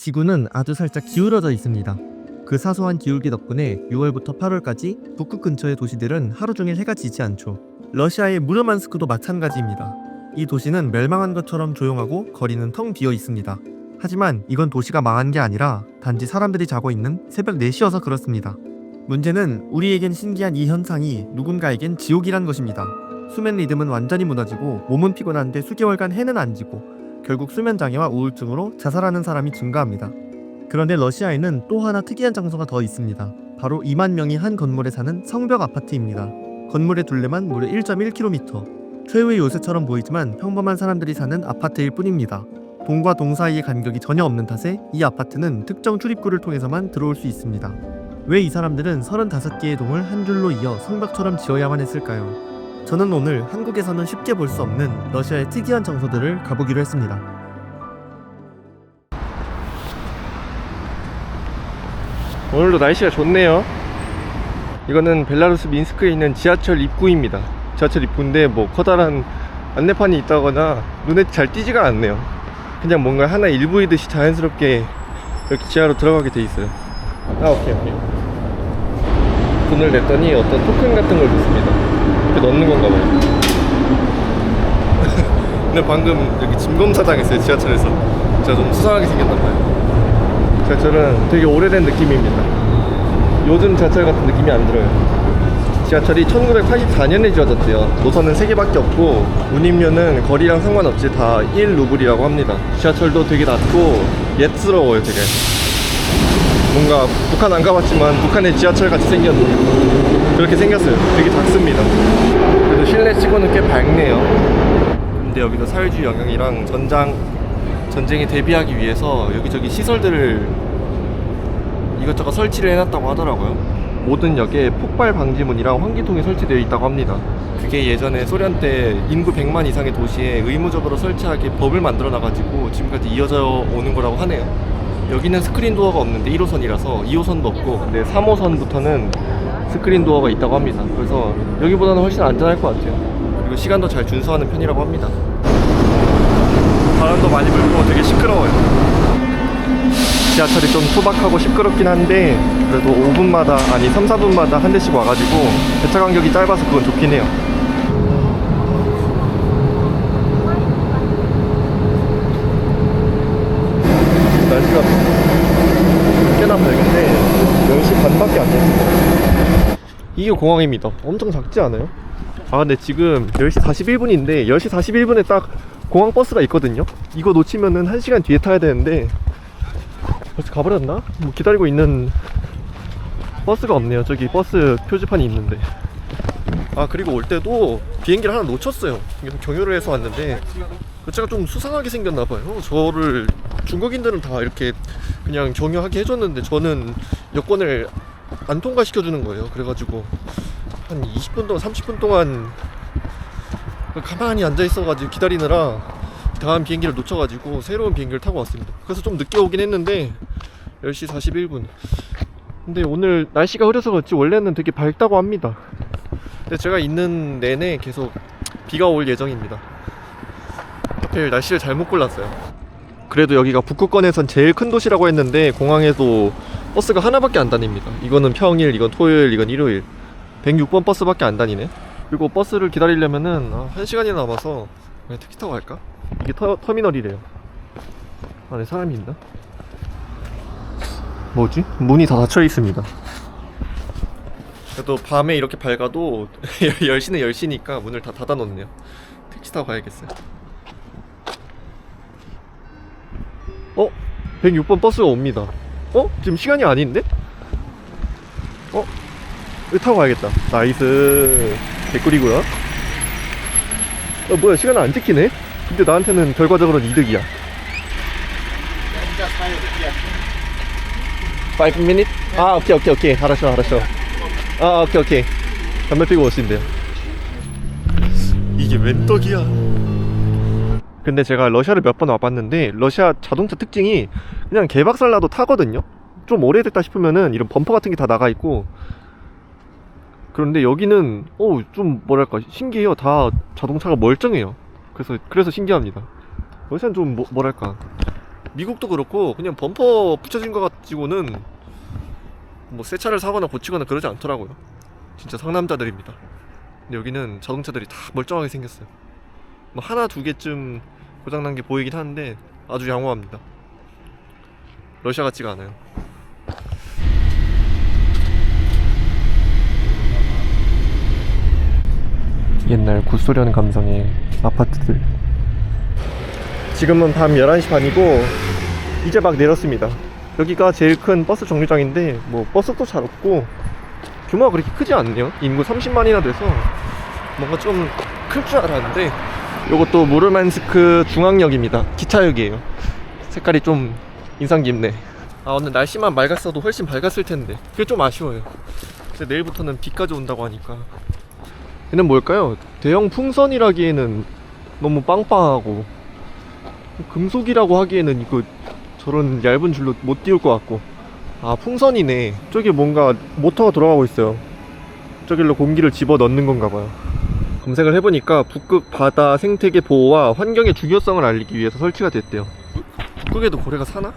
지구는 아주 살짝 기울어져 있습니다. 그 사소한 기울기 덕분에 6월부터 8월까지 북극 근처의 도시들은 하루 종일 해가 지지 않죠. 러시아의 무르만스크도 마찬가지입니다. 이 도시는 멸망한 것처럼 조용하고 거리는 텅 비어 있습니다. 하지만 이건 도시가 망한 게 아니라 단지 사람들이 자고 있는 새벽 4시여서 그렇습니다. 문제는 우리에겐 신기한 이 현상이 누군가에겐 지옥이란 것입니다. 수면 리듬은 완전히 무너지고 몸은 피곤한데 수개월간 해는 안 지고 결국 수면 장애와 우울증으로 자살하는 사람이 증가합니다. 그런데 러시아에는 또 하나 특이한 장소가 더 있습니다. 바로 2만 명이 한 건물에 사는 성벽 아파트입니다. 건물의 둘레만 무려 1.1km. 최후의 요새처럼 보이지만 평범한 사람들이 사는 아파트일 뿐입니다. 동과 동 사이의 간격이 전혀 없는 탓에 이 아파트는 특정 출입구를 통해서만 들어올 수 있습니다. 왜 이 사람들은 35개의 동을 한 줄로 이어 성벽처럼 지어야만 했을까요? 저는 오늘 한국에서는 쉽게 볼 수 없는 러시아의 특이한 장소들을 가보기로 했습니다. 오늘도 날씨가 좋네요. 이거는 벨라루스 민스크에 있는 지하철 입구입니다. 지하철 입구인데 뭐 커다란 안내판이 있다거나 눈에 잘 띄지가 않네요. 그냥 뭔가 하나 일부이듯이 자연스럽게 이렇게 지하로 들어가게 돼 있어요. 오케이. 돈을 냈더니 어떤 토큰 같은 걸 줬습니다. 이렇게 넣는 건가 봐요. 근데 방금 여기 짐 검사 당했어요. 지하철에서. 제가 좀 수상하게 생겼나 봐요. 지하철은 되게 오래된 느낌입니다. 요즘 지하철 같은 느낌이 안 들어요. 지하철이 1984년에 지어졌대요. 노선은 3개밖에 없고 운임료는 거리랑 상관없이 다 1루블이라고 합니다. 지하철도 되게 낮고 옛스러워요. 되게 뭔가 북한 안 가봤지만 북한의 지하철 같이 생겼네요. 그렇게 생겼어요. 되게 작습니다. 그래도 실내 치고는 꽤 밝네요. 근데 여기도 사회주의 영향이랑 전쟁에 대비하기 위해서 여기저기 시설들을 이것저것 설치를 해놨다고 하더라고요. 모든 역에 폭발 방지문이랑 환기통이 설치되어 있다고 합니다. 그게 예전에 소련 때 인구 100만 이상의 도시에 의무적으로 설치하게 법을 만들어 놔가지고 지금까지 이어져 오는 거라고 하네요. 여기는 스크린 도어가 없는데 1호선이라서 2호선도 없고, 근데 3호선부터는 스크린 도어가 있다고 합니다. 그래서 여기보다는 훨씬 안전할 것 같아요. 그리고 시간도 잘 준수하는 편이라고 합니다. 바람도 많이 불고 되게 시끄러워요. 지하철이 좀 소박하고 시끄럽긴 한데 그래도 5분마다 아니 3, 4분마다 한 대씩 와가지고 배차 간격이 짧아서 그건 좋긴 해요. 날씨가 꽤나 밝은데 10시 반밖에 안 됐어요. 이게 공항입니다. 엄청 작지 않아요? 근데 지금 10시 41분인데 10시 41분에 딱 공항 버스가 있거든요. 이거 놓치면은 1시간 뒤에 타야 되는데 벌써 가버렸나? 뭐 기다리고 있는 버스가 없네요. 저기 버스 표지판이 있는데. 그리고 올 때도 비행기를 하나 놓쳤어요. 경유를 해서 왔는데 제가 좀 수상하게 생겼나봐요. 저를 중국인들은 다 이렇게 그냥 경유하게 해줬는데 저는 여권을 안 통과시켜주는 거예요. 그래가지고 한 20분 동안 30분 동안 가만히 앉아있어가지고 기다리느라 다음 비행기를 놓쳐가지고 새로운 비행기를 타고 왔습니다. 그래서 좀 늦게 오긴 했는데 10시 41분. 근데 오늘 날씨가 흐려서 그렇지 원래는 되게 밝다고 합니다. 근데 제가 있는 내내 계속 비가 올 예정입니다. 하필 날씨를 잘못 골랐어요. 그래도 여기가 북극권에선 제일 큰 도시라고 했는데 공항에도 버스가 하나밖에 안 다닙니다. 이거는 평일, 이건 토요일, 이건 일요일. 106번 버스밖에 안 다니네. 그리고 버스를 기다리려면은 1시간이 남아서 그냥 택시 타고 갈까? 이게 터미널이래요. 안에 사람이 있나? 뭐지? 문이 다 닫혀 있습니다. 그래도 밤에 이렇게 밝아도 10시는 10시니까 문을 다 닫아 놓네요. 택시 타고 가야겠어요. 106번 버스가 옵니다. 지금 시간이 아닌데? 이거 타고 가야겠다. 나이스. 개꿀이고요. 뭐야, 시간 안 찍히네? 근데 나한테는 결과적으로는 이득이야. 5 minutes? 오케이. 알았어. 오케이. 담배 피고 오신대요. 이게 웬 떡이야. 근데 제가 러시아를 몇 번 와봤는데 러시아 자동차 특징이 그냥 개박살나도 타거든요. 좀 오래됐다 싶으면은 이런 범퍼 같은 게 다 나가 있고. 그런데 여기는 좀 뭐랄까 신기해요. 다 자동차가 멀쩡해요. 그래서 신기합니다. 러시아는 좀 뭐랄까 미국도 그렇고 그냥 범퍼 붙여진 거 가지고는 뭐 새 차를 사거나 고치거나 그러지 않더라고요. 진짜 상남자들입니다. 근데 여기는 자동차들이 다 멀쩡하게 생겼어요. 뭐 하나 두 개쯤 고장난 게 보이긴 하는데 아주 양호합니다. 러시아 같지가 않아요. 옛날 구소련 감성의 아파트들. 지금은 밤 11시 반이고 이제 막 내렸습니다. 여기가 제일 큰 버스 정류장인데 뭐 버스도 잘 없고 규모가 그렇게 크지 않네요. 인구 30만이나 돼서 뭔가 좀 클 줄 알았는데 요것도 무르만스크 중앙역입니다. 기차역이에요. 색깔이 좀 인상 깊네. 아, 오늘 날씨만 맑았어도 훨씬 밝았을 텐데 그게 좀 아쉬워요. 근데 내일부터는 비까지 온다고 하니까. 얘는 뭘까요? 대형 풍선이라기에는 너무 빵빵하고 금속이라고 하기에는 이거 저런 얇은 줄로 못 띄울 것 같고. 아, 풍선이네. 저기 뭔가 모터가 돌아가고 있어요. 저길로 공기를 집어 넣는 건가 봐요. 검색을 해보니까 북극 바다 생태계 보호와 환경의 중요성을 알리기 위해서 설치가 됐대요. 북극에도 고래가 사나?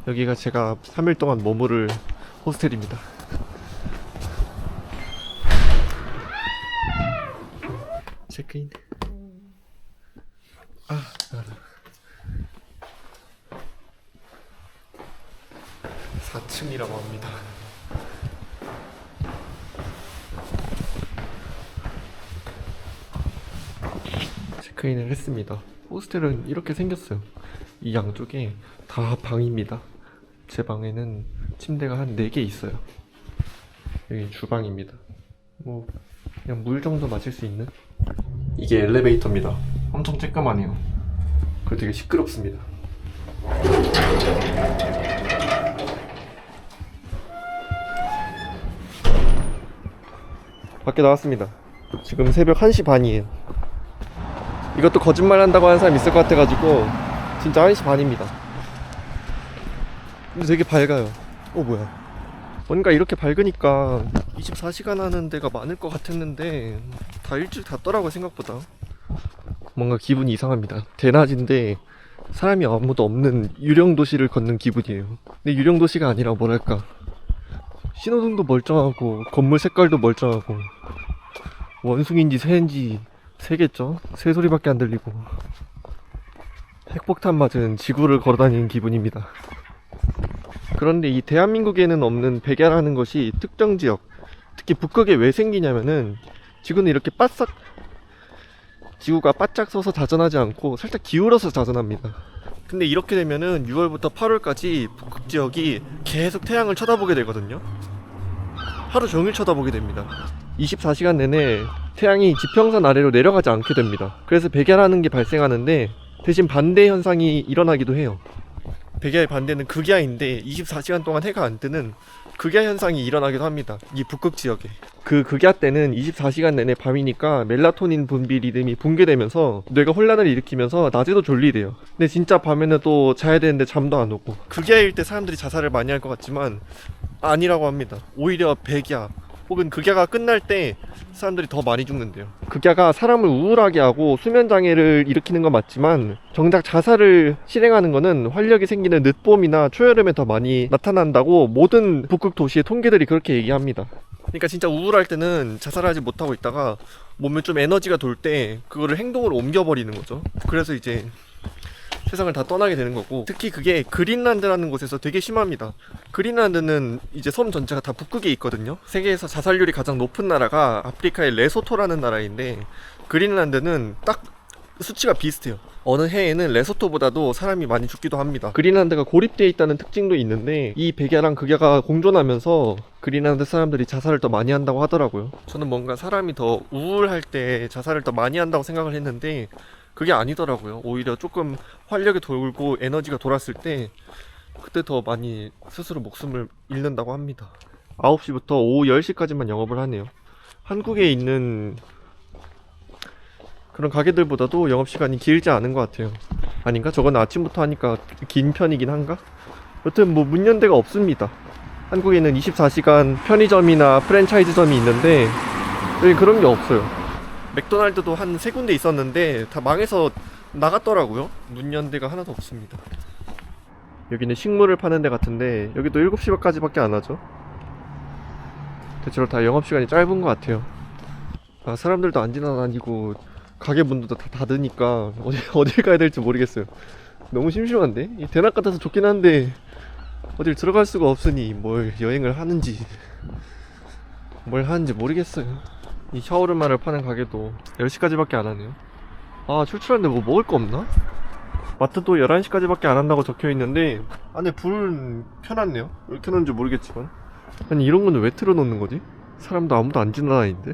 여기가 제가 3일 동안 머무를 호스텔입니다. 체크인. 4층이라고 합니다. 체크인을 했습니다. 호스텔은 이렇게 생겼어요. 이 양쪽에 다 방입니다. 제 방에는 침대가 한 4개 있어요. 여기 주방입니다. 뭐 그냥 물 정도 마실 수 있는? 이게 엘리베이터입니다. 엄청 쬐끄만해요. 그리고 되게 시끄럽습니다. 밖에 나왔습니다. 지금 새벽 1시 반이에요. 이것도 거짓말 한다고 하는 사람 있을 것 같아가지고 진짜 1시 반입니다. 근데 되게 밝아요. 뭐야, 뭔가 이렇게 밝으니까 24시간 하는 데가 많을 것 같았는데 다 일찍 닫더라고요. 생각보다 뭔가 기분이 이상합니다. 대낮인데 사람이 아무도 없는 유령 도시를 걷는 기분이에요. 근데 유령 도시가 아니라 뭐랄까, 신호등도 멀쩡하고 건물 색깔도 멀쩡하고 원숭이인지 새인지 새겠죠? 새 소리밖에 안 들리고 핵폭탄 맞은 지구를 걸어다니는 기분입니다. 그런데 이 대한민국에는 없는 백야라는 것이 특정 지역, 특히 북극에 왜 생기냐면은 지구는 이렇게 지구가 바짝 서서 자전하지 않고 살짝 기울어서 자전합니다. 근데 이렇게 되면은 6월부터 8월까지 북극 지역이 계속 태양을 쳐다보게 되거든요. 하루 종일 쳐다보게 됩니다. 24시간 내내 태양이 지평선 아래로 내려가지 않게 됩니다. 그래서 백야라는 게 발생하는데 대신 반대 현상이 일어나기도 해요. 백야의 반대는 극야인데 24시간 동안 해가 안 뜨는 극야 현상이 일어나기도 합니다. 이 북극 지역에. 그 극야 때는 24시간 내내 밤이니까 멜라토닌 분비 리듬이 붕괴되면서 뇌가 혼란을 일으키면서 낮에도 졸리대요. 근데 진짜 밤에는 또 자야 되는데 잠도 안 오고. 극야일 때 사람들이 자살을 많이 할 것 같지만 아니라고 합니다. 오히려 백야 혹은 극야가 끝날 때 사람들이 더 많이 죽는데요. 극야가 사람을 우울하게 하고 수면장애를 일으키는 건 맞지만 정작 자살을 실행하는 거는 활력이 생기는 늦봄이나 초여름에 더 많이 나타난다고 모든 북극 도시의 통계들이 그렇게 얘기합니다. 그러니까 진짜 우울할 때는 자살하지 못하고 있다가 몸에 좀 에너지가 돌 때 그거를 행동으로 옮겨버리는 거죠. 그래서 이제 세상을 다 떠나게 되는 거고, 특히 그게 그린란드라는 곳에서 되게 심합니다. 그린란드는 이제 섬 전체가 다 북극에 있거든요. 세계에서 자살률이 가장 높은 나라가 아프리카의 레소토라는 나라인데 그린란드는 딱 수치가 비슷해요. 어느 해에는 레소토보다도 사람이 많이 죽기도 합니다. 그린란드가 고립되어 있다는 특징도 있는데 이 백야랑 극야가 공존하면서 그린란드 사람들이 자살을 더 많이 한다고 하더라고요. 저는 뭔가 사람이 더 우울할 때 자살을 더 많이 한다고 생각을 했는데 그게 아니더라고요. 오히려 조금 활력이 돌고 에너지가 돌았을 때 그때 더 많이 스스로 목숨을 잃는다고 합니다. 9시부터 오후 10시까지만 영업을 하네요. 한국에 있는 그런 가게들보다도 영업시간이 길지 않은 것 같아요. 아닌가? 저건 아침부터 하니까 긴 편이긴 한가? 여튼 뭐 문 연 데가 없습니다. 한국에는 24시간 편의점이나 프랜차이즈점이 있는데 여기 그런 게 없어요. 맥도날드도 한 3군데 있었는데 다 망해서 나갔더라고요. 문 연 데가 하나도 없습니다. 여기는 식물을 파는 데 같은데 여기도 7시까지밖에 안 하죠. 대체로 다 영업시간이 짧은 것 같아요. 아, 사람들도 안 지나다니고 가게 문도 다 닫으니까 어딜 가야 될지 모르겠어요. 너무 심심한데? 이 대낮 같아서 좋긴 한데 어딜 들어갈 수가 없으니 뭘 여행을 하는지 뭘 하는지 모르겠어요. 이 샤오르마를 파는 가게도 10시까지밖에 안 하네요. 아, 출출한데 뭐 먹을 거 없나? 마트도 11시까지밖에 안 한다고 적혀 있는데 안에 불은 켜놨네요. 왜 켜놓은지 모르겠지만. 아니, 이런 거는 왜 틀어놓는 거지? 사람도 아무도 안 지나다니는데?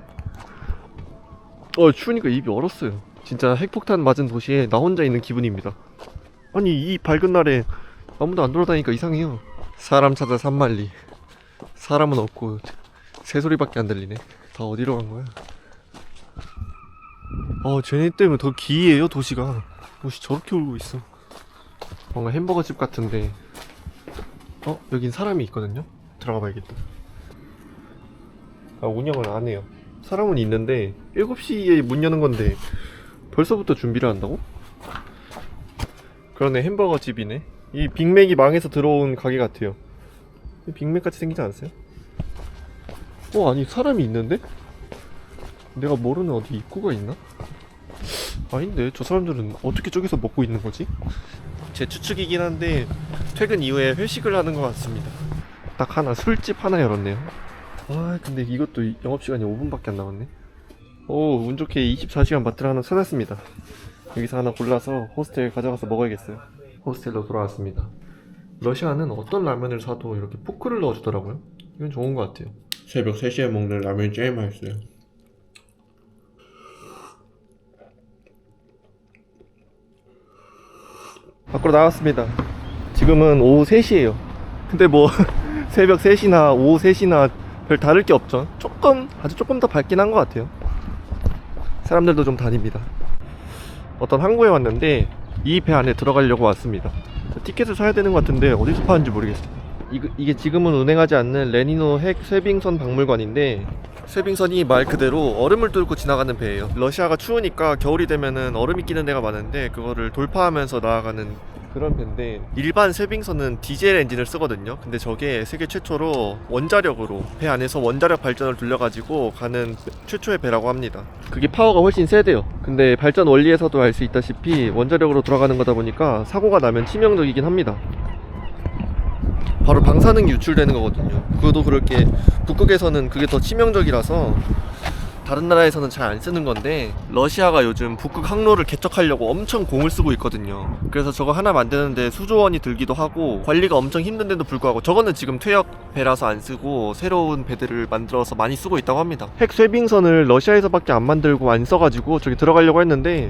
추우니까 입이 얼었어요. 진짜 핵폭탄 맞은 도시에 나 혼자 있는 기분입니다. 아니, 이 밝은 날에 아무도 안 돌아다니니까 이상해요. 사람 찾아 산만리. 사람은 없고 새소리밖에 안 들리네. 다 어디로 간 거야? 쟤네 때문에 더 기이해요, 도시가. 도시 저렇게 울고 있어. 뭔가 햄버거 집 같은데. 여긴 사람이 있거든요? 들어가 봐야겠다. 운영을 안 해요. 사람은 있는데 7시에 문 여는 건데 벌써부터 준비를 한다고? 그러네, 햄버거 집이네. 이 빅맥이 망해서 들어온 가게 같아요. 빅맥 같이 생기지 않았어요? 아니, 사람이 있는데? 내가 모르는 어디 입구가 있나? 아닌데, 저 사람들은 어떻게 저기서 먹고 있는 거지? 제 추측이긴 한데 퇴근 이후에 회식을 하는 것 같습니다. 딱 하나, 술집 하나 열었네요. 근데 이것도 영업시간이 5분밖에 안 남았네. 운 좋게 24시간 마트를 하나 찾았습니다. 여기서 하나 골라서 호스텔 가져가서 먹어야겠어요. 호스텔로 돌아왔습니다. 러시아는 어떤 라면을 사도 이렇게 포크를 넣어주더라고요. 이건 좋은 것 같아요. 새벽 3시에 먹는 라면이 제일 맛있어요. 밖으로 나왔습니다. 지금은 오후 3시에요. 근데 뭐 새벽 3시나 오후 3시나 별 다를 게 없죠. 아주 조금 더 밝긴 한 것 같아요. 사람들도 좀 다닙니다. 어떤 항구에 왔는데 이 배 안에 들어가려고 왔습니다. 티켓을 사야 되는 것 같은데 어디서 파는지 모르겠어요. 이게 지금은 운행하지 않는 레니노 핵 쇄빙선 박물관인데, 쇄빙선이 말 그대로 얼음을 뚫고 지나가는 배예요. 러시아가 추우니까 겨울이 되면은 얼음이 끼는 데가 많은데 그거를 돌파하면서 나아가는 그런 배인데, 일반 쇄빙선은 디젤 엔진을 쓰거든요. 근데 저게 세계 최초로 원자력으로 배 안에서 원자력 발전을 돌려가지고 가는 최초의 배라고 합니다. 그게 파워가 훨씬 세대요. 근데 발전 원리에서도 알 수 있다시피 원자력으로 돌아가는 거다 보니까 사고가 나면 치명적이긴 합니다. 바로 방사능이 유출되는 거거든요. 그것도 그렇게 북극에서는 그게 더 치명적이라서 다른 나라에서는 잘 안 쓰는 건데, 러시아가 요즘 북극 항로를 개척하려고 엄청 공을 쓰고 있거든요. 그래서 저거 하나 만드는데 수조 원이 들기도 하고 관리가 엄청 힘든데도 불구하고 저거는 지금 퇴역 배라서 안 쓰고 새로운 배들을 만들어서 많이 쓰고 있다고 합니다. 핵 쇄빙선을 러시아에서밖에 안 만들고 안 써가지고 저기 들어가려고 했는데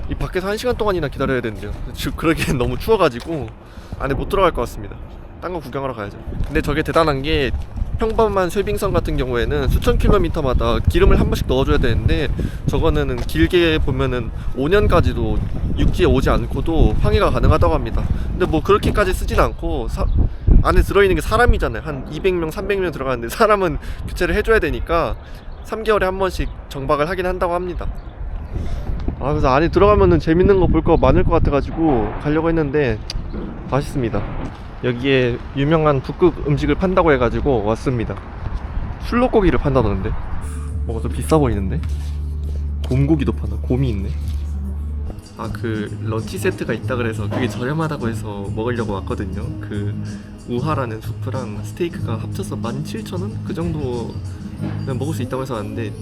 이 밖에서 1시간 동안이나 기다려야 된대요. 지금 그러기엔 너무 추워가지고 안에 못 들어갈 것 같습니다. 딴 거 구경하러 가야죠. 근데 저게 대단한 게, 평범한 쇄빙선 같은 경우에는 수천 킬로미터마다 기름을 한 번씩 넣어줘야 되는데 저거는 길게 보면은 5년까지도 육지에 오지 않고도 항해가 가능하다고 합니다. 근데 뭐 그렇게까지 쓰진 않고 안에 들어있는 게 사람이잖아요. 한 200명, 300명 들어가는데 사람은 교체를 해줘야 되니까 3개월에 한 번씩 정박을 하긴 한다고 합니다. 그래서 안에 들어가면은 재밌는 거 볼 거 많을 것 같아가지고 가려고 했는데 아쉽습니다. 여기에 유명한 북극 음식을 판다고 해가지고 왔습니다. 술록고기를 판다던데. 뭐가 좀 비싸 보이는데? 곰고기도 파나? 곰이 있네. 그 런치 세트가 있다 그래서 그게 저렴하다고 해서 먹으려고 왔거든요. 그 우하라는 수프랑 스테이크가 합쳐서 17,000원? 그 정도 먹을 수 있다고 해서 왔는데,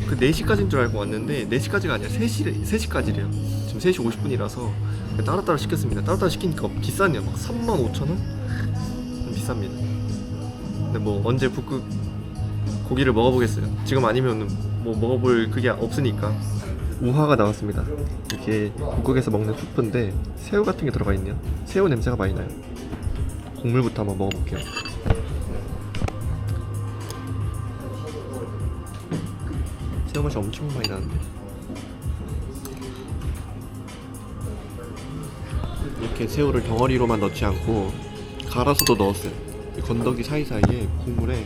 그 4시까지인 줄 알고 왔는데 4시까지가 아니라 3시까지래요. 지금 3시 50분이라서 따로따로 시켰습니다. 따로따로 시키니까 비싸네요. 막 35,000원? 좀 비쌉니다. 근데 뭐 언제 북극 고기를 먹어보겠어요. 지금 아니면 뭐 먹어볼 그게 없으니까. 우화가 나왔습니다. 이게 북극에서 먹는 수프인데 새우 같은 게 들어가 있네요. 새우 냄새가 많이 나요. 국물부터 한번 먹어볼게요. 새우 맛이 엄청 많이 나는데. 이렇게 새우를 덩어리로만 넣지 않고 갈아서도 넣었어요. 이 건더기 사이사이에 국물에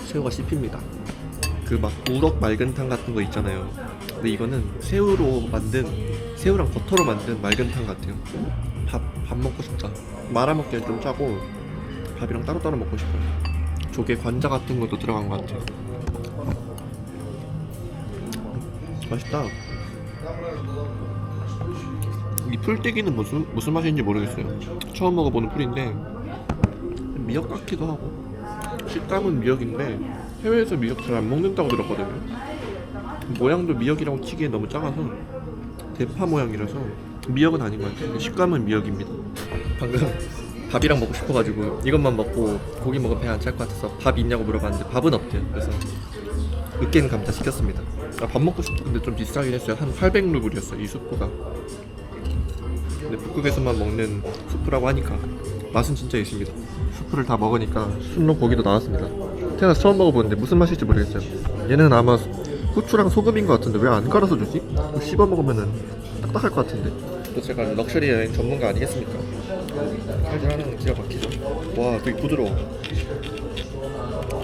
새우가 씹힙니다. 그 막 우럭 맑은탕 같은 거 있잖아요. 근데 이거는 새우랑 버터로 만든 맑은탕 같아요. 밥 먹고 싶다. 말아먹기엔 좀 짜고 밥이랑 따로따로 먹고 싶어요. 조개 관자 같은 것도 들어간 것 같아요. 맛있다. 이 풀떼기는 무슨 맛인지 모르겠어요. 처음 먹어보는 풀인데 미역 같기도 하고, 식감은 미역인데 해외에서 미역 잘 안 먹는다고 들었거든요. 모양도 미역이라고 치기엔 너무 작아서 대파 모양이라서 미역은 아닌 것 같아요. 식감은 미역입니다. 방금 밥이랑 먹고 싶어가지고 이것만 먹고 고기 먹으면 배 안 찰 것 같아서 밥 있냐고 물어봤는데 밥은 없대요. 그래서 으깬 감자 시켰습니다. 밥 먹고 싶은데 좀 비싸긴 했어요. 한 800루블이었어요 이 수프가. 근데 북극에서만 먹는 수프라고 하니까 맛은 진짜 있습니다. 수프를 다 먹으니까 순로 고기도 나왔습니다. 태어나서 처음 먹어보는데 무슨 맛일지 모르겠어요. 얘는 아마 후추랑 소금인 것 같은데 왜 안 갈아서 주지? 씹어 먹으면은 딱딱할 것 같은데. 또 제가 럭셔리 여행 전문가 아니겠습니까? 살질 하나는 기가 막히죠. 와, 되게 부드러워.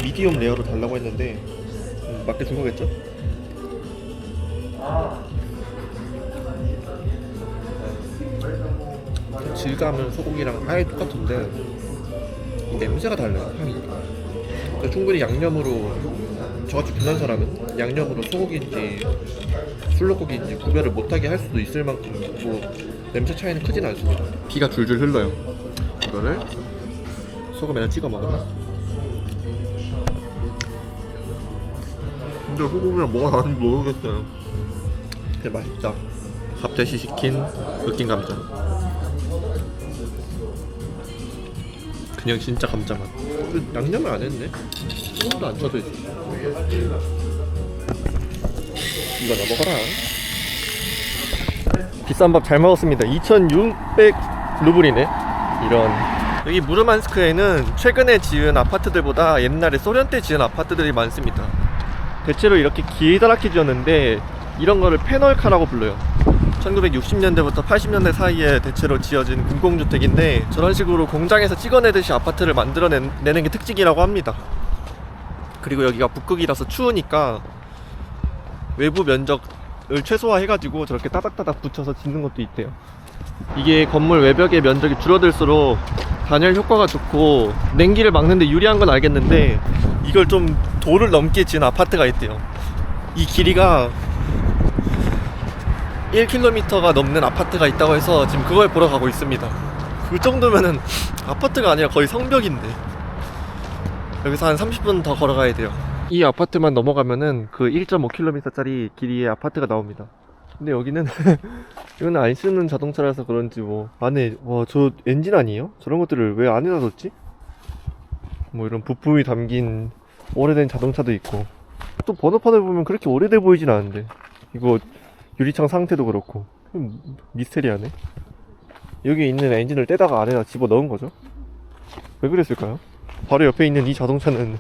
미디엄 레어로 달라고 했는데 맞게 준 거겠죠? 질감은 소고기랑 아예 똑같은데 냄새가 달라요. 향이. 그러니까 충분히 양념으로, 저같이 분한 사람은 양념으로 소고기인지 술록고기인지 구별을 못하게 할 수도 있을 만큼 뭐 냄새 차이는 크진 않습니다. 피가 줄줄 흘러요. 이거를 소금에다 찍어 먹으면. 근데 소고기랑 뭐가 다른지 모르겠어요. 근데 맛있다. 밥 대시 시킨 으깬 감자. 그냥 진짜 감자 맛. 양념을 안 했네. 소금도 안 쳐져 있어. 이거 나 먹어라. 비싼 밥 잘 먹었습니다. 2,600루블이네. 이런. 여기 무르만스크에는 최근에 지은 아파트들보다 옛날에 소련 때 지은 아파트들이 많습니다. 대체로 이렇게 기다랗게 지었는데 이런 거를 페널카라고 불러요. 1960년대부터 80년대 사이에 대체로 지어진 공공주택인데 저런 식으로 공장에서 찍어내듯이 아파트를 만들어내는 게 특징이라고 합니다. 그리고 여기가 북극이라서 추우니까 외부 면적을 최소화해가지고 저렇게 따닥따닥 붙여서 짓는 것도 있대요. 이게 건물 외벽의 면적이 줄어들수록 단열 효과가 좋고 냉기를 막는데 유리한 건 알겠는데 이걸 좀 도를 넘게 지은 아파트가 있대요. 이 길이가 1km가 넘는 아파트가 있다고 해서 지금 그걸 보러 가고 있습니다. 그 정도면은 아파트가 아니라 거의 성벽인데 여기서 한 30분 더 걸어가야 돼요. 이 아파트만 넘어가면은 그 1.5km짜리 길이의 아파트가 나옵니다. 근데 여기는 이건 안 쓰는 자동차라서 그런지 뭐 안에 저 엔진 아니에요? 저런 것들을 왜 안에다 뒀지? 뭐 이런 부품이 담긴 오래된 자동차도 있고 또 번호판을 보면 그렇게 오래돼 보이진 않은데 이거 유리창 상태도 그렇고 미스테리하네. 여기 있는 엔진을 떼다가 안에다 집어 넣은 거죠? 왜 그랬을까요? 바로 옆에 있는 이 자동차는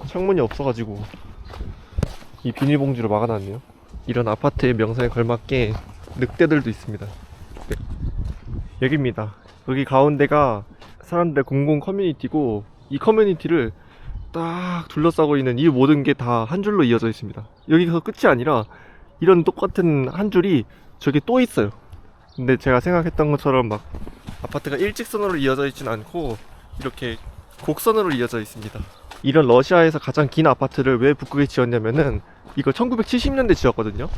창문이 없어가지고 이 비닐봉지로 막아놨네요. 이런 아파트의 명성에 걸맞게 늑대들도 있습니다. 네. 여기입니다. 여기 가운데가 사람들의 공공 커뮤니티고 이 커뮤니티를 딱 둘러싸고 있는 이 모든 게 다 한 줄로 이어져 있습니다. 여기서 끝이 아니라 이런 똑같은 한 줄이 저기 또 있어요. 근데 제가 생각했던 것처럼 막 아파트가 일직선으로 이어져 있진 않고 이렇게 곡선으로 이어져 있습니다. 이런 러시아에서 가장 긴 아파트를 왜 북극에 지었냐면은 이거 1970년대 지었거든요.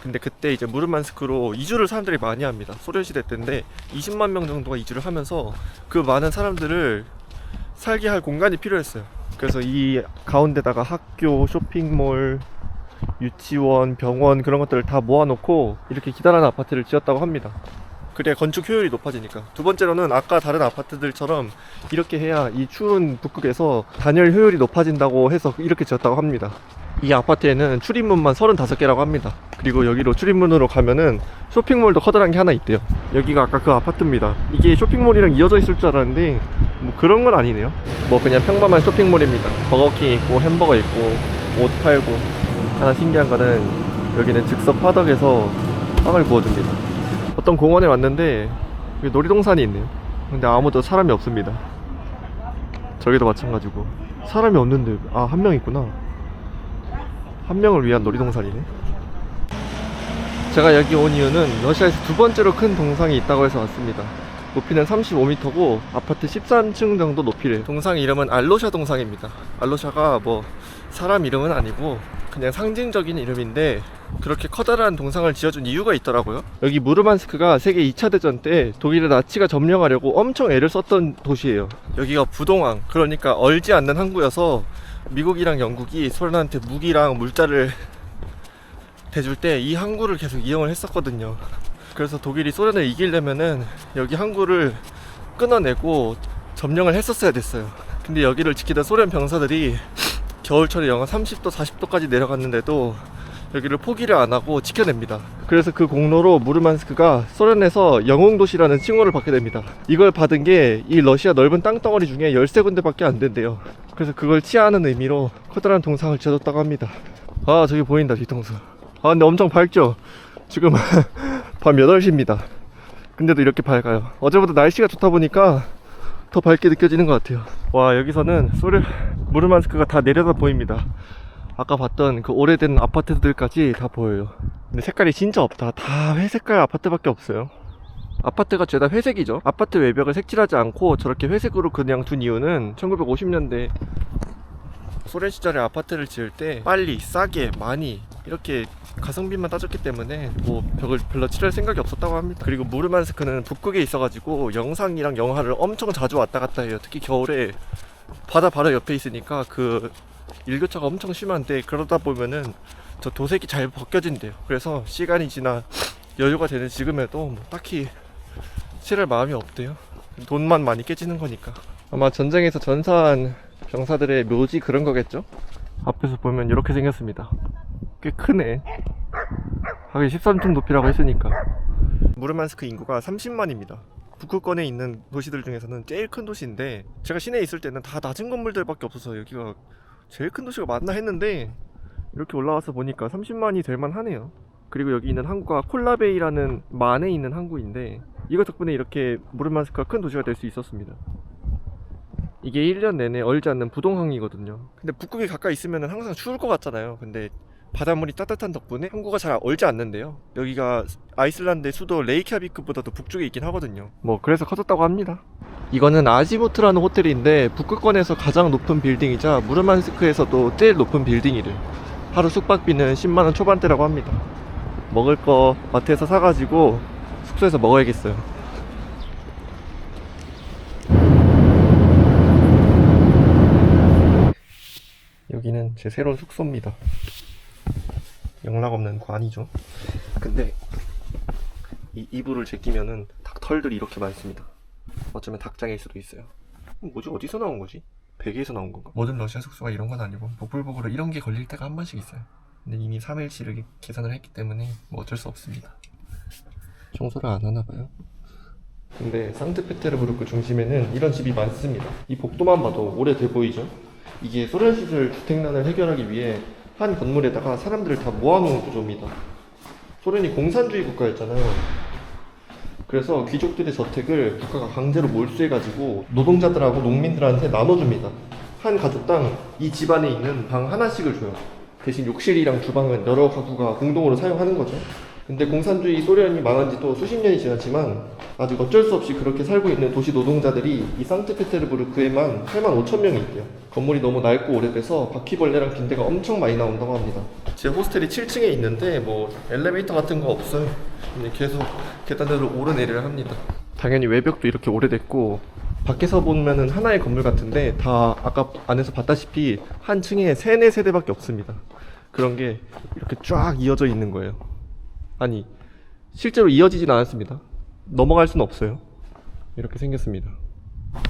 근데 그때 이제 무르만스크로 이주를 사람들이 많이 합니다. 소련 시대 때인데 20만 명 정도가 이주를 하면서 그 많은 사람들을 살게 할 공간이 필요했어요. 그래서 이 가운데다가 학교, 쇼핑몰, 유치원, 병원 그런 것들을 다 모아놓고 이렇게 기다란 아파트를 지었다고 합니다. 그래야 건축 효율이 높아지니까. 두 번째로는 아까 다른 아파트들처럼 이렇게 해야 이 추운 북극에서 단열 효율이 높아진다고 해서 이렇게 지었다고 합니다. 이 아파트에는 출입문만 35개라고 합니다. 그리고 여기로 출입문으로 가면은 쇼핑몰도 커다란 게 하나 있대요. 여기가 아까 그 아파트입니다. 이게 쇼핑몰이랑 이어져 있을 줄 알았는데 뭐 그런 건 아니네요. 뭐 그냥 평범한 쇼핑몰입니다. 버거킹 있고 햄버거 있고 옷 팔고. 하나 신기한 거는 여기는 즉석 화덕에서 빵을 구워줍니다. 어떤 공원에 왔는데 여기 놀이동산이 있네요. 근데 아무도 사람이 없습니다. 저기도 마찬가지고 사람이 없는데 한 명 있구나. 한 명을 위한 놀이동산이네. 제가 여기 온 이유는 러시아에서 두 번째로 큰 동상이 있다고 해서 왔습니다. 높이는 35m고 아파트 13층 정도 높이래요. 동상 이름은 알로샤 동상입니다. 알로샤가 뭐 사람 이름은 아니고 그냥 상징적인 이름인데 그렇게 커다란 동상을 지어준 이유가 있더라고요. 여기 무르만스크가 세계 2차 대전 때 독일의 나치가 점령하려고 엄청 애를 썼던 도시예요. 여기가 부동항, 그러니까 얼지 않는 항구여서 미국이랑 영국이 소련한테 무기랑 물자를 대줄 때 이 항구를 계속 이용을 했었거든요. 그래서 독일이 소련을 이기려면은 여기 항구를 끊어내고 점령을 했었어야 됐어요. 근데 여기를 지키던 소련 병사들이 겨울철에 영하 30도, 40도까지 내려갔는데도 여기를 포기를 안 하고 지켜냅니다. 그래서 그 공로로 무르만스크가 소련에서 영웅도시라는 칭호를 받게 됩니다. 이걸 받은 게 이 러시아 넓은 땅덩어리 중에 13군데밖에 안 된대요. 그래서 그걸 치하하는 의미로 커다란 동상을 지어줬다고 합니다. 아, 저기 보인다, 뒤통수. 아, 근데 엄청 밝죠? 지금 밤 8시입니다. 근데도 이렇게 밝아요. 어제보다 날씨가 좋다 보니까 더 밝게 느껴지는 것 같아요. 와, 여기서는 무르만스크가 다 내려다 보입니다. 아까 봤던 그 오래된 아파트들까지 다 보여요. 근데 색깔이 진짜 없다. 다 회색깔 아파트밖에 없어요. 아파트가 죄다 회색이죠. 아파트 외벽을 색칠하지 않고 저렇게 회색으로 그냥 둔 이유는 1950년대 소련 시절에 아파트를 지을 때 빨리, 싸게, 많이 이렇게 가성비만 따졌기 때문에 뭐 벽을 별로 칠할 생각이 없었다고 합니다. 그리고 무르만스크는 북극에 있어가지고 영상이랑 영하를 엄청 자주 왔다 갔다 해요. 특히 겨울에 바다 바로 옆에 있으니까 그 일교차가 엄청 심한데, 그러다 보면은 저 도색이 잘 벗겨진대요. 그래서 시간이 지나 여유가 되는 지금에도 뭐 딱히 칠할 마음이 없대요. 돈만 많이 깨지는 거니까. 아마 전쟁에서 전사한 병사들의 묘지 그런 거겠죠? 앞에서 보면 이렇게 생겼습니다. 꽤 크네. 하긴 13층 높이라고 했으니까. 무르만스크 인구가 30만입니다. 북극권에 있는 도시들 중에서는 제일 큰 도시인데, 제가 시내에 있을 때는 다 낮은 건물들밖에 없어서 여기가 제일 큰 도시가 맞나 했는데 이렇게 올라와서 보니까 30만이 될만 하네요. 그리고 여기 있는 항구가 콜라베이라는 만에 있는 항구인데, 이거 덕분에 이렇게 무르만스크가 큰 도시가 될 수 있었습니다. 이게 1년 내내 얼지 않는 부동항이거든요. 근데 북극에 가까이 있으면 항상 추울 것 같잖아요. 근데 바닷물이 따뜻한 덕분에 항구가 잘 얼지 않는데요. 여기가 아이슬란드의 수도 레이캬비크보다도 북쪽에 있긴 하거든요. 뭐 그래서 커졌다고 합니다. 이거는 아지무트라는 호텔인데 북극권에서 가장 높은 빌딩이자 무르만스크에서도 제일 높은 빌딩이래. 하루 숙박비는 10만원 초반대라고 합니다. 먹을 거 마트에서 사가지고 숙소에서 먹어야겠어요. 여기는 제 새로운 숙소입니다. 영락없는 관이죠. 근데 이 이불을 제끼면은 닭 털들이 이렇게 많습니다. 어쩌면 닭장일 수도 있어요. 뭐지? 어디서 나온 거지? 베개에서 나온 건가? 모든 러시아 숙소가 이런 건 아니고 보풀복으로 이런 게 걸릴 때가 한 번씩 있어요. 근데 이미 3일치를 계산을 했기 때문에 뭐 어쩔 수 없습니다. 청소를 안 하나 봐요. 근데 상트페테르부르크 중심에는 이런 집이 많습니다. 이 복도만 봐도 오래돼 보이죠? 이게 소련 시절 주택난을 해결하기 위해 한 건물에다가 사람들을 다 모아놓은 구조입니다. 소련이 공산주의 국가였잖아요. 그래서 귀족들의 저택을 국가가 강제로 몰수해가지고 노동자들하고 농민들한테 나눠줍니다. 한 가족당 이 집안에 있는 방 하나씩을 줘요. 대신 욕실이랑 주방은 여러 가구가 공동으로 사용하는 거죠. 근데 공산주의 소련이 망한 지도 수십 년이 지났지만 아직 어쩔 수 없이 그렇게 살고 있는 도시 노동자들이 이 상트페테르부르크에만 8만 5천 명이 있대요. 건물이 너무 낡고 오래돼서 바퀴벌레랑 빈대가 엄청 많이 나온다고 합니다. 제 호스텔이 7층에 있는데 뭐 엘리베이터 같은 거 없어요. 그냥 계속 계단으로 오르내리를 합니다. 당연히 외벽도 이렇게 오래됐고 밖에서 보면은 하나의 건물 같은데 다 아까 안에서 봤다시피 한 층에 3, 4세대밖에 없습니다. 그런 게 이렇게 쫙 이어져 있는 거예요. 아니 실제로 이어지진 않았습니다. 넘어갈 수는 없어요. 이렇게 생겼습니다.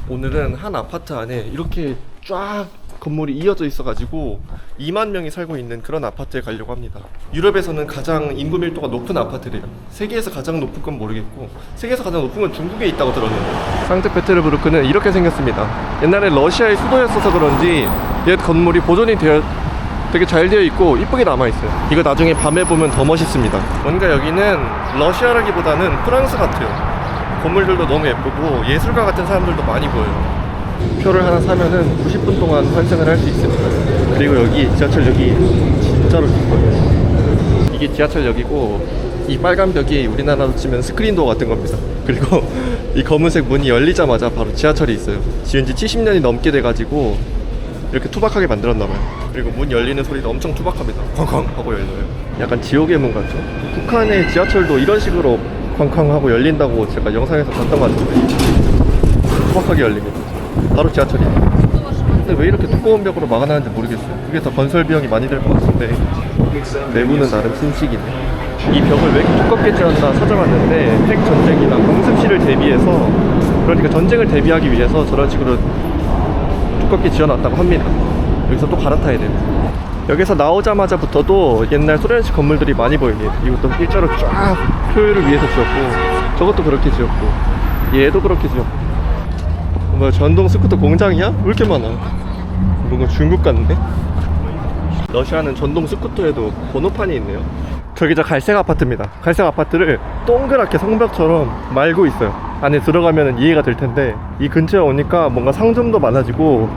오늘은 한 아파트 안에 이렇게 쫙 건물이 이어져 있어가지고 2만 명이 살고 있는 그런 아파트에 가려고 합니다. 유럽에서는 가장 인구 밀도가 높은 아파트래요. 세계에서 가장 높은 건 모르겠고 세계에서 가장 높은 건 중국에 있다고 들었는데, 상트페테르부르크는 이렇게 생겼습니다. 옛날에 러시아의 수도였어서 그런지 옛 건물이 보존이 되게 잘 되어 있고 이쁘게 남아있어요. 이거 나중에 밤에 보면 더 멋있습니다. 뭔가 여기는 러시아라기보다는 프랑스 같아요. 건물들도 너무 예쁘고 예술가 같은 사람들도 많이 보여요. 표를 하나 사면은 90분 동안 환승을 할 수 있습니다. 그리고 여기 지하철역이 진짜로 깊어요. 이게 지하철역이고 이 빨간 벽이 우리나라로 치면 스크린도어 같은 겁니다. 그리고 이 검은색 문이 열리자마자 바로 지하철이 있어요. 지은 지 70년이 넘게 돼가지고 이렇게 투박하게 만들었나봐요. 그리고 문 열리는 소리도 엄청 투박합니다. 쾅쾅 하고 열려요. 약간 지옥의 문 같죠? 북한의 지하철도 이런 식으로 쾅쾅 하고 열린다고 제가 영상에서 봤던 것 같은데 투박하게 열립니다. 바로 지하철이에요. 근데 왜 이렇게 두꺼운 벽으로 막아놨는지 모르겠어요. 그게 더 건설 비용이 많이 들 것 같은데 내부는 나름 신식이네. 이 벽을 왜 이렇게 두껍게 지었나 찾아봤는데 핵 전쟁이나 공습 시를 대비해서, 그러니까 전쟁을 대비하기 위해서 저런 식으로 두껍게 지어놨다고 합니다. 여기서 또 갈아타야 돼요. 여기서 나오자마자부터도 옛날 소련식 건물들이 많이 보이네요. 이것도 일자로 쫙 표율을 위해서 지었고, 저것도 그렇게 지었고, 얘도 그렇게 지었고. 뭐야, 전동 스쿠터 공장이야? 왜 이렇게 많아? 뭔가 중국 같은데? 러시아는 전동 스쿠터에도 번호판이 있네요. 저기 저 갈색 아파트입니다. 갈색 아파트를 동그랗게 성벽처럼 말고 있어요. 안에 들어가면 이해가 될 텐데, 이 근처에 오니까 뭔가 상점도 많아지고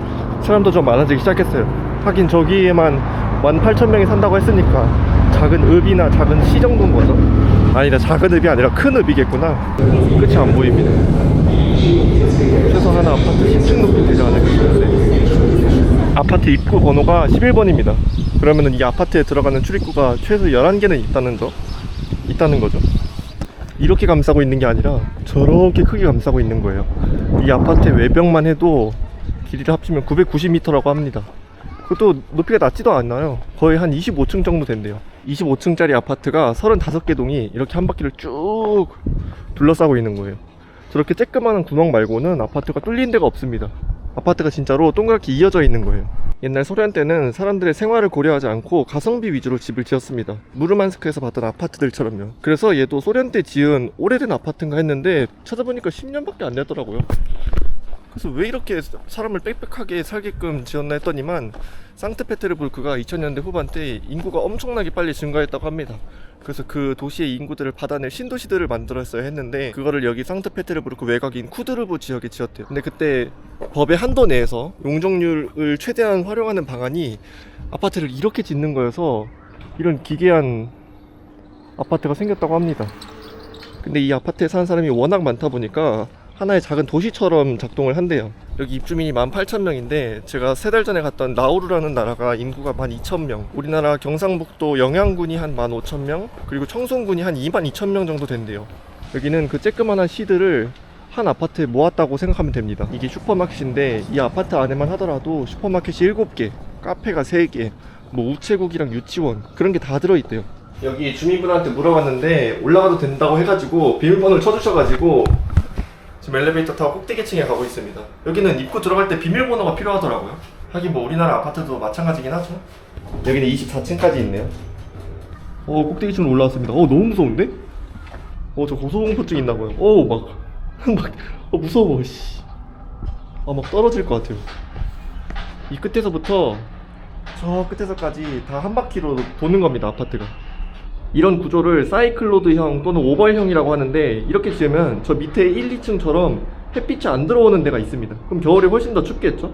사람도 좀 많아지기 시작했어요. 하긴 저기에만 18,000명이 산다고 했으니까 작은 읍이나 작은 시 정도인 거죠. 아니다, 작은 읍이 아니라 큰 읍이겠구나. 끝이 안 보입니다. 최소 하나 아파트 10층 높이 되지 않을까 싶은데, 아파트 입구 번호가 11번입니다. 그러면은 이 아파트에 들어가는 출입구가 최소 11개는 있다는 거죠. 이렇게 감싸고 있는 게 아니라 저렇게 크게 감싸고 있는 거예요. 이 아파트의 외벽만 해도 길이를 합치면 990m라고 합니다. 그것도 높이가 낮지도 않아요. 거의 한 25층 정도 된대요. 25층짜리 아파트가 35개 동이 이렇게 한 바퀴를 쭉 둘러싸고 있는 거예요. 저렇게 쬐끄만한 구멍 말고는 아파트가 뚫린 데가 없습니다. 아파트가 진짜로 동그랗게 이어져 있는 거예요. 옛날 소련 때는 사람들의 생활을 고려하지 않고 가성비 위주로 집을 지었습니다. 무르만스크에서 봤던 아파트들처럼요. 그래서 얘도 소련 때 지은 오래된 아파트인가 했는데 찾아보니까 10년밖에 안 되더라고요. 그래서 왜 이렇게 사람을 빽빽하게 살게끔 지었나 했더니만 상트페테르부르크가 2000년대 후반 때 인구가 엄청나게 빨리 증가했다고 합니다. 그래서 그 도시의 인구들을 받아낼 신도시들을 만들었어야 했는데, 그거를 여기 상트페테르부르크 외곽인 쿠드르브 지역에 지었대요. 근데 그때 법의 한도 내에서 용적률을 최대한 활용하는 방안이 아파트를 이렇게 짓는 거여서 이런 기괴한 아파트가 생겼다고 합니다. 근데 이 아파트에 사는 사람이 워낙 많다 보니까 하나의 작은 도시처럼 작동을 한대요. 여기 입주민이 18,000명인데 제가 3달 전에 갔던 나우루라는 나라가 인구가 12,000명, 우리나라 경상북도 영양군이 한 15,000명, 그리고 청송군이 한 22,000명 정도 된대요. 여기는 그 쬐끄만한 시들을 한 아파트에 모았다고 생각하면 됩니다. 이게 슈퍼마켓인데 이 아파트 안에만 하더라도 슈퍼마켓이 7개, 카페가 3개, 뭐 우체국이랑 유치원 그런 게 다 들어있대요. 여기 주민분한테 물어봤는데 올라가도 된다고 해가지고 비밀번호를 쳐주셔가지고 지금 엘리베이터 타고 꼭대기층에 가고 있습니다. 여기는 입구 들어갈 때 비밀번호가 필요하더라고요. 하긴 뭐 우리나라 아파트도 마찬가지긴 하죠. 여기는 24층까지 있네요. 꼭대기층으로 올라왔습니다. 너무 무서운데? 저 고소공포증 있나봐요. 무서워. 씨. 막 떨어질 것 같아요. 이 끝에서부터 저 끝에서까지 다 한 바퀴로 도는 겁니다, 아파트가. 이런 구조를 사이클로드형 또는 오벌형이라고 하는데, 이렇게 지으면 저 밑에 1, 2층처럼 햇빛이 안 들어오는 데가 있습니다. 그럼 겨울에 훨씬 더 춥겠죠?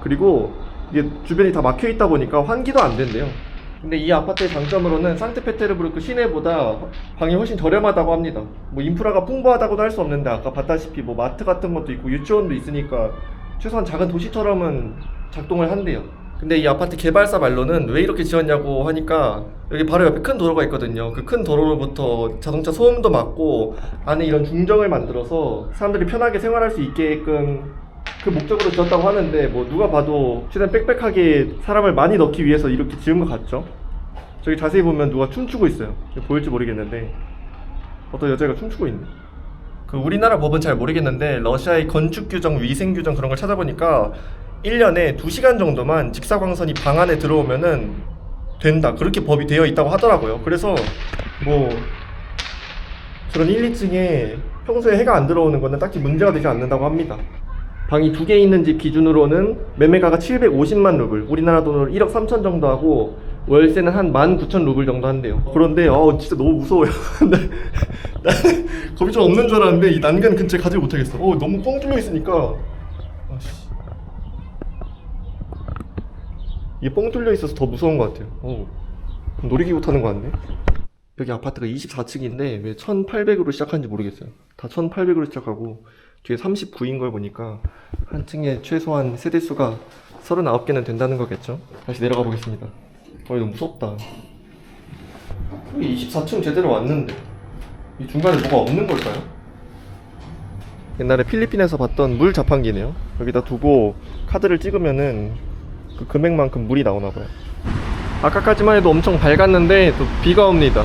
그리고 이게 주변이 다 막혀 있다 보니까 환기도 안 된대요. 근데 이 아파트의 장점으로는 상트페테르부르크 시내보다 방이 훨씬 저렴하다고 합니다. 뭐 인프라가 풍부하다고도 할 수 없는데 아까 봤다시피 뭐 마트 같은 것도 있고 유치원도 있으니까 최소한 작은 도시처럼은 작동을 한대요. 근데 이 아파트 개발사 말로는 왜 이렇게 지었냐고 하니까, 여기 바로 옆에 큰 도로가 있거든요. 그 큰 도로로부터 자동차 소음도 막고 안에 이런 중정을 만들어서 사람들이 편하게 생활할 수 있게끔 그 목적으로 지었다고 하는데, 뭐 누가 봐도 최대한 빽빽하게 사람을 많이 넣기 위해서 이렇게 지은 것 같죠? 저기 자세히 보면 누가 춤추고 있어요. 보일지 모르겠는데 어떤 여자가 춤추고 있네. 그 우리나라 법은 잘 모르겠는데 러시아의 건축 규정, 위생 규정 그런 걸 찾아보니까 1년에 2시간 정도만 직사광선이 방 안에 들어오면은 된다, 그렇게 법이 되어 있다고 하더라고요. 그래서 뭐 저런 1, 2층에 평소에 해가 안 들어오는 거는 딱히 문제가 되지 않는다고 합니다. 방이 2개 있는 집 기준으로는 매매가가 750만 루블, 우리나라 돈으로 1억 3천 정도 하고 월세는 한 19,000 루블 정도 한대요. 그런데 진짜 너무 무서워요. 나는 겁이 좀 없는 줄 알았는데 이 난간 근처에 가지 못하겠어. 너무 뻥 뚫려 있으니까. 이게 뻥 뚫려 있어서 더 무서운 것 같아요. 놀이기구 타는 거 같네. 여기 아파트가 24층인데 왜 1800으로 시작하는지 모르겠어요. 다 1800으로 시작하고 뒤에 39인 걸 보니까 한 층에 최소한 세대수가 39개는 된다는 거겠죠. 다시 내려가 보겠습니다. 이거 무섭다. 여기 24층 제대로 왔는데 이 중간에 뭐가 없는 걸까요? 옛날에 필리핀에서 봤던 물 자판기네요. 여기다 두고 카드를 찍으면은 그 금액만큼 물이 나오나봐요. 아까까지만 해도 엄청 밝았는데 또 비가 옵니다.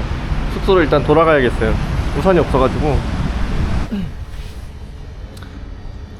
숙소로 일단 돌아가야겠어요. 우산이 없어가지고.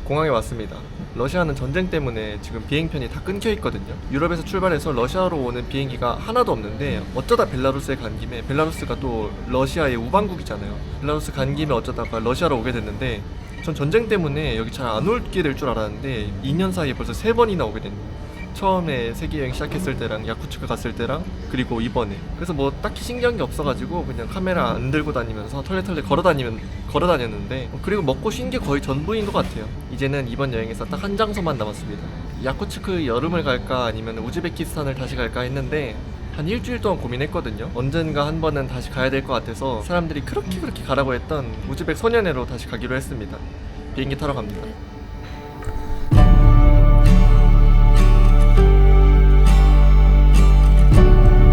공항에 왔습니다. 러시아는 전쟁 때문에 지금 비행편이 다 끊겨 있거든요. 유럽에서 출발해서 러시아로 오는 비행기가 하나도 없는데 어쩌다 벨라루스에 간 김에, 벨라루스가 또 러시아의 우방국이잖아요. 벨라루스 간 김에 어쩌다가 러시아로 오게 됐는데 전 전쟁 때문에 여기 잘 안 오게 될 줄 알았는데 2년 사이에 벌써 3번이나 오게 됐네요. 처음에 세계여행 시작했을 때랑 야쿠츠크 갔을 때랑 그리고 이번에. 그래서 뭐 딱히 신기한 게 없어가지고 그냥 카메라 안 들고 다니면서 털레털레 걸어 다녔는데 그리고 먹고 쉰 게 거의 전부인 것 같아요. 이제는 이번 여행에서 딱 한 장소만 남았습니다. 야쿠츠크 여름을 갈까 아니면 우즈베키스탄을 다시 갈까 했는데 한 일주일 동안 고민했거든요. 언젠가 한 번은 다시 가야 될 것 같아서 사람들이 그렇게 가라고 했던 우즈벡 소년회로 다시 가기로 했습니다. 비행기 타러 갑니다.